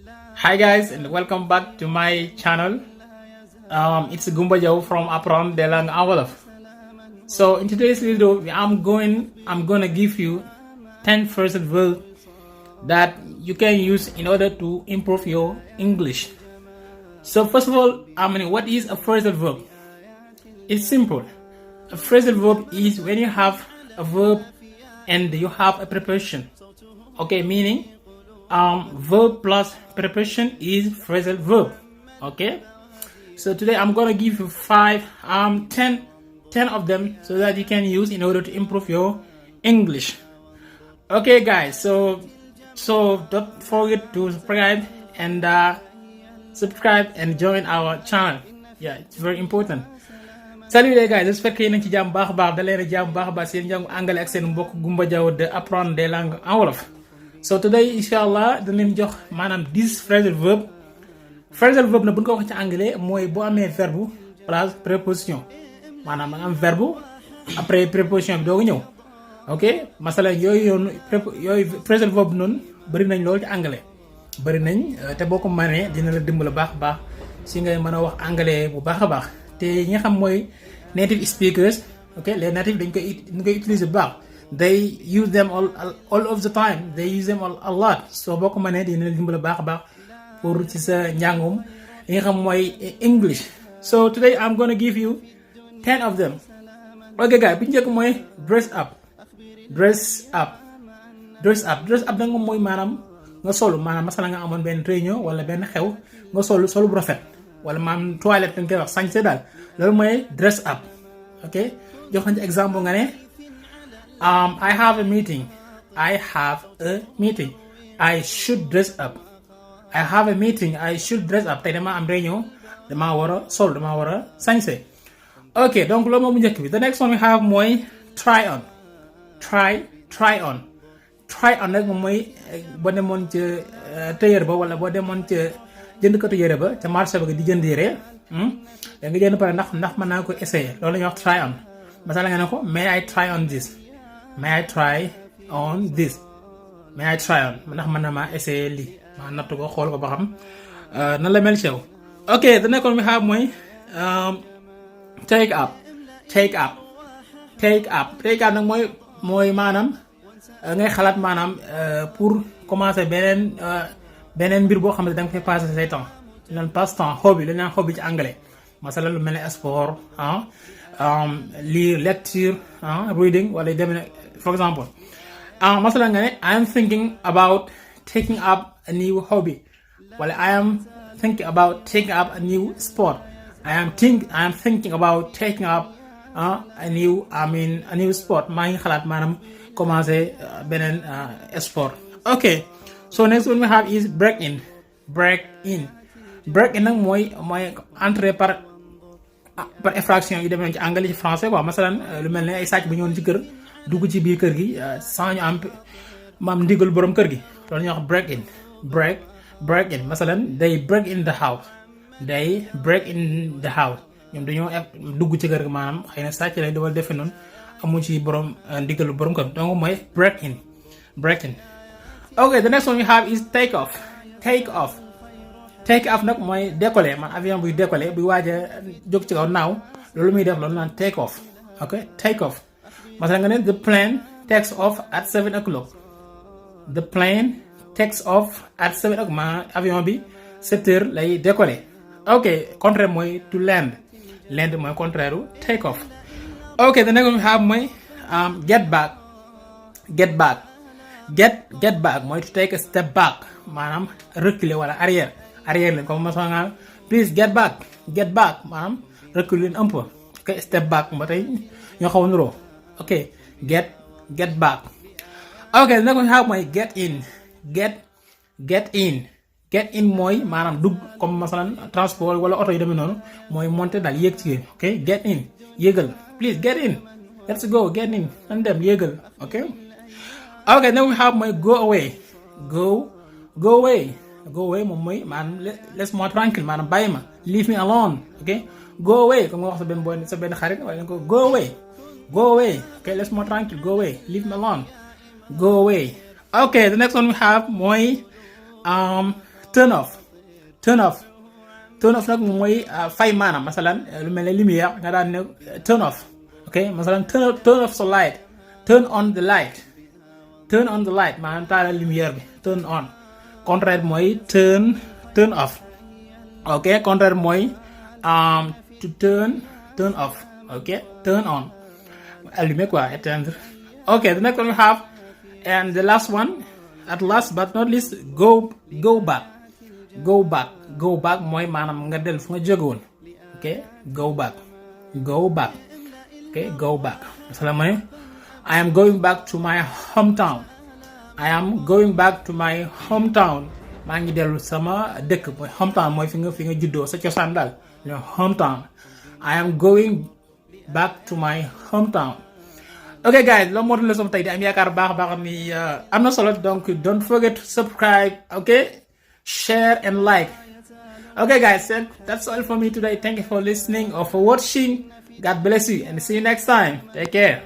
Hi guys and welcome back to my channel. It's Gumba Joe from Apprendre, cette, wolof. So in today's video I'm gonna give you 10 phrasal verbs that you can use in order to improve your English. So first of all, what is a phrasal verb? It's simple. A phrasal verb is when you have a verb and you have a preposition. Okay, meaning verb plus preposition is phrasal verb. Okay, so today I'm gonna give you 10 of them so that you can use in order to improve your English. Okay guys, so don't forget to subscribe and join our channel. Yeah, it's very important. Salut les gars, j'espère que yéen a ngi ci jàmm baax a baax da leen a jàmm baax a baax seen njàngu anglais ak seen mbokk Gumba Jaw de apprendre des langues en wolof. So today inshallah dañ leen jox maanaam 10 phrasal verb. Phrasal verb na bu ñu ko wax ci anglais mooy boo amee verbe place préposition maanaam da nga am verbe après préposition bi doo ko ñëw. Ok, masala yooyu phrasal verb noonu bëri nañ loolu ci anglais bëri nañ te boo ko mënee dina la dimbali baax a baax si ngay mën a wax anglais bu baax a baax. te ñi nga xam mooy native speakers, ok, les natifs dañ koy utiliser bu baax. They use them all of the time. They use them a lot. So boo ko mënee dina la dimbali baax a baax pour ci sa njàngum li nga xam mooy English. So today I'm gonna give you 10 of them. Ok gars, bu njëkk mooy dress up. Dress up da nga mooy maanaam nga solu maanaam masala nga amoon benn réunion wala benn xew nga solu bu rafet wala maanaam toilette dañ koy wax sañse daal loolu mooy dress up. Ok, jox nañ ci exemple nga ne I have a meeting. I should dress up. I have a meeting. I should dress up. Tey dama am réunion dama war a sol dama war a sañse. Ok, donc loolu moom bu njëkk bi. The next one we have mooy try on. Try on nag moom mooy boo demoon ca tailleur ba wala boo demoon ca jëndkatu yére ba ca marché ba di jënd yére da nga jënd pare ndax mën naa ko essayer loolu la ñuy wax try on. masala nga ne ko may I try on this ndax mën na maa essayer lii maa natt ko xool ko ba xam nan la mel ci yow. Ok, the next one we have mooy take up nag mooy maanaam ngay xalaat maanaam pour commencer beneen mbir boo xam ne da nga fay passer say temps lan passe temps hobby la ñu naan hobby ci anglais masala lu mel ne sport lire lecture reading wala yu demee for example masala nga ne I am thinking about taking up a new hobby wala I am thinking about taking up a new sport. I am thinking about taking up a new sport. Maa ngi xalaat maanaam commencer beneen sport. Ok, so next one we have is break in nag mooy entrer par effraction yu demee ci anglais ci français quoi. Masalan lu mel ne ay sàcc bu ñëwoon ci kër dugg ci biir kër gi sans ñu am ndigal borom kër gi loolu ñuy wax break in. Masalan they break in the house ñoom dañoo dugg ci kër gi maanaam xëy na sàcc lay dawal defe noonu amu ci borom ndigalu borom kër donc mooy break in. Ok, the next one we have is take off nag mooy décoller man avion buy décoller buy waaj a jóg ci kaw naaw loolu muy def loolu naan take off. Ok, take off masala nga ne the plane takes off at 7 o'clock. The plane takes off at 7 o'clock ma avion bi 7 heures lay décoller. Ok, contraire mooy to land mooy contraire u take off. Ok, the next one we have mooy get back mooy to take a step back maanaam reculer wala arrière leen comme ma nga please get back maanaam reculer leen un peu. Ok, step back ba tey ñoo xaw a nuroo. Ok, get back. Ok, the next one we have mooy get in mooy maanaam dugg comme masalan transport wala oto yu demee noonu mooy monter daal yéeg ci ok, get in yéegal please get in let's go get in nan dem yéegal. ok, then we have mooy go away moom mooy maanaam laisse-moi tranquille maanaam bàyyi ma leave me alone. ok, go away comme nga wax sa benn xarit wala nga ko go away ok, laisse-moi tranquille go away leave me alone go away. Ok, the next one we have mooy turn off nag mooy fay maanaam masalan lu mel ne lumière nga daan ne turn off ok masalan turn off the light, turn on the light maanaam taalal lumière bi turn on. Contraire mooy turn off. ok contraire mooy to turn off. ok turn on allumer quoi, éteindre. ok the next one we have, and the last one at last but not least, go back mooy maanaam nga dellu fu nga jógewoon. ok go back. ok go back masala mooy I am going back to my hometown. maa ngi dellu sama dëkk mooy hometown mooy fi nga juddoo sa cosaan daal hometown. I am going back to my hometown. ok guys, loolu moo doon leçon tey di am yaakaar baax ni am na solo, donc don't forget to subscribe, ok, share and like. ok guys, that's all for me today. Thank you for listening or for watching. God bless you and see you next time. Take care.